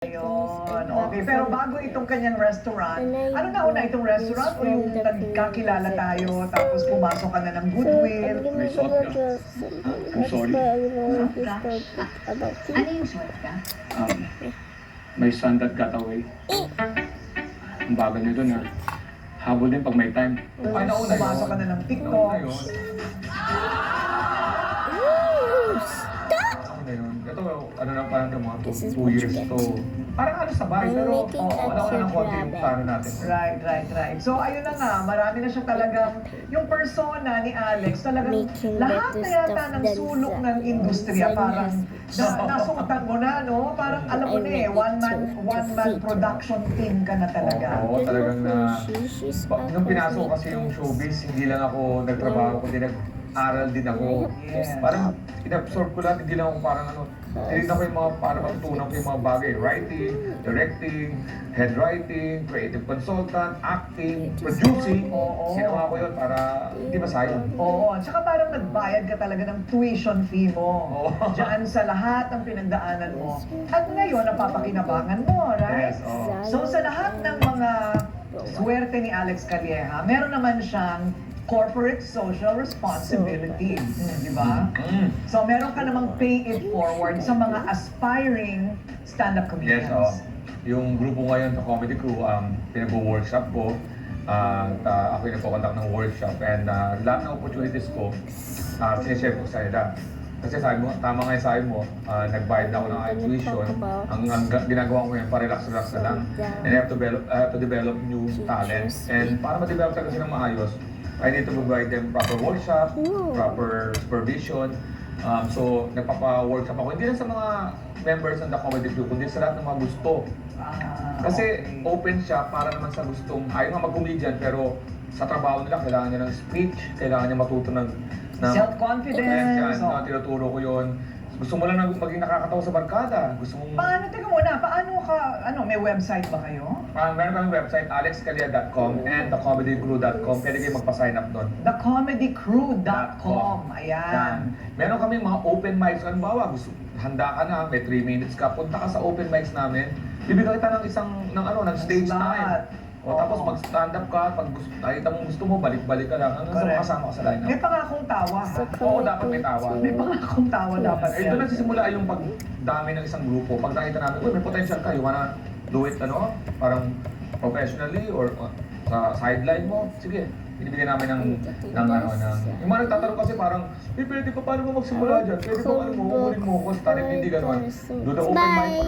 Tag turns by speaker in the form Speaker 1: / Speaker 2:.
Speaker 1: Ayun, okay. Pero bago itong kanyang restaurant, ano na una itong restaurant o yung nagkakilala tayo tapos pumasok ka na ng goodwill?
Speaker 2: May shot ka. I'm sorry.
Speaker 3: Ano yung short ka?
Speaker 2: My son that got away. Ang bagal nito na. Habol din pag may time.
Speaker 1: Ay, nauna pumasok ka na ng TikTok.
Speaker 4: Ito, ano na parang mga 2 years to. Parang ano sabay, pero wala ko na ng konti yung plano natin.
Speaker 1: Right. So, ayun na nga, marami na siya talagang, yung persona ni Alex, talagang lahat na yata ng sulok ng industriya, parang nasungtan mo na, no? Parang alam mo na one-man production team ka na talaga.
Speaker 4: Oo, talagang na, nung pinasok kasi yung showbiz, hindi lang ako nagtrabaho, kundi nag-aral din ako.
Speaker 1: Yes.
Speaker 4: Parang inabsorb ko lahat, hindi lang ako parang ano, tinignan ko yung mga, para matutunan ko yung mga bagay, writing, directing, head writing, creative consultant, acting, producing. Ginawa ko yun para hindi masayang.
Speaker 1: Oo, at saka parang nagbayad ka talaga ng tuition fee mo.
Speaker 4: Oo.
Speaker 1: Diyan sa lahat ng pinagdaanan mo. At ngayon, napapakinabangan mo, right?
Speaker 4: Yes, oo.
Speaker 1: So sa lahat ng mga swerte ni Alex Calleja, meron naman siyang corporate social responsibility. Di ba? So meron ka namang pay it forward sa mga aspiring stand-up
Speaker 4: Yes,
Speaker 1: comedians.
Speaker 4: yung grupo ngayon sa Comedy Crew, pinag-workshop ko. Ako yung nagpo-conduct ng workshop and lahat ng opportunities ko, sinishare ko sa nila. Kasi sabi mo, tama nga yung sabi mo, nagbayad na ako ng tuition. Ang ginagawa ko yan, pa-relax-relax na lang. And I have to develop new talents. And para ma-develop talaga silang maayos, I need to provide them proper workshop, proper supervision. So, nagpapa-workshop ako. Hindi lang sa mga members ng The Comedy Crew, kundi sa lahat ng mga gusto. Kasi open siya para naman sa gustong, ayaw nga mag-comedian, pero sa trabaho nila, kailangan niya ng speech, kailangan niya matuto ng
Speaker 1: Self-confidence.
Speaker 4: Tinuturo ko yun. Gusto mo lang maging nakakatawa sa barkada. Gusto mong...
Speaker 1: Teka muna, paano ka, may website ba kayo?
Speaker 4: Meron kami website, alexcalia.com and thecomedycrew.com. Pwede kayo magpa-sign up doon.
Speaker 1: thecomedycrew.com. Ayan.
Speaker 4: Meron kami mga open mics. Ano ba? Handa ka na, may 3 minutes ka. Punta ka sa open mics namin. Bibigyan kita ng stage time. O tapos mag-stand up ka, pag nakita mong gusto mo, balik-balik ka lang. Hanggang sa makasama ka sa lineup.
Speaker 1: May pangakong tawa, ha?
Speaker 4: Oo, dapat may tawa.
Speaker 1: May pangakong tawa dapat.
Speaker 4: Doon nagsisimula yung pagdami ng isang grupo. Pag nakita namin, uy, may potential ka, you wanna do it, parang professionally or sa sideline mo, sige. Binibigyan namin yung mga nagtatanong kasi parang, pwede pa paano mo magsimula dyan? Pwede pa paano mo, kukunin mo ko sa talent, hindi gano'n. Do the open mic.